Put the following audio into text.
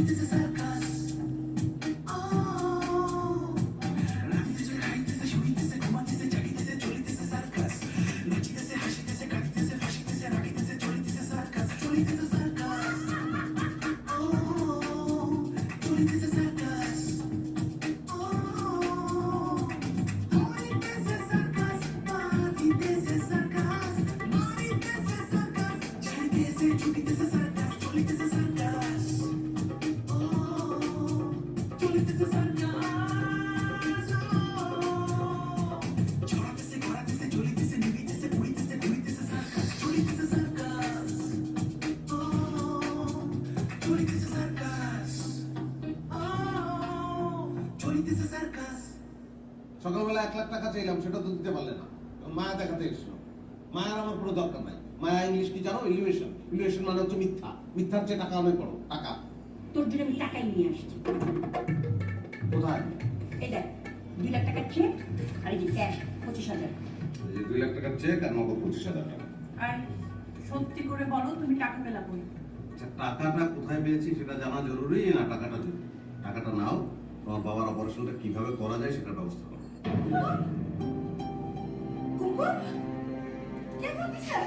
চলিতেছে সার্কাস, রাঁধিতেছে খাইতেছে শুইতেছে ঘুমাইতেছে জাগিতেছে চলিতেছে সার্কাস, নাচিতেছে হাসিতেছে কাঁদিতেছে ফাঁসিতেছে রাখিতেছে চলিতেছে সার্কাস, চলিতেছে সার্কাস, চলিতেছে সার্কাস, হইতেছে সার্কাস, বাঁধিতেছে সার্কাস, মারিতেছে সার্কাস, ছাড়িতেছে ছুটিতেছে সার্কাস, চলিতেছে সার্কাস, চলিতেছে সার্কাস, ছড়াতেছে ঘোরাতেছে চলিতেছে নিবিতেছে ঘুরিতেছে ঘুরিতেছে সার্কাস, চলিতেছে সার্কাস, চলিতেছে সার্কাস, চলিতেছে সার্কাস। সকালবেলা 1 লাখ টাকা চাইলাম, সেটা তো দিতে পারলে না। মায়া দেখাতে এসেছিল। মায়ার আমার কোনো দরকার নাই। মায়া ইংলিশ কি জানো? ইলিউশন। ইলিউশন মানে হচ্ছে মিথ্যা। মিথ্যার চেয়ে টাকা অনেক বড়। টাকা তোর জন্য আমি টাকাই নিয়ে আসছি। কোথায়? এই দেখ, 2 লাখ টাকার চেক আর এই যে ক্যাশ 25,000। এই যে 2 লাখ টাকার চেক আর নগদ 25,000 টাকা। আর সত্যি করে বলো তুমি টাকা পেলা কই? আচ্ছা, টাকাটা কোথায় পেয়েছি সেটা জানা জরুরি না টাকাটা জরুরি? টাকাটা নাও, তোমার বাবার অপারেশনটা কিভাবে করা যায় সেটার ব্যবস্থা করো। কুকুর কে বলতেছে?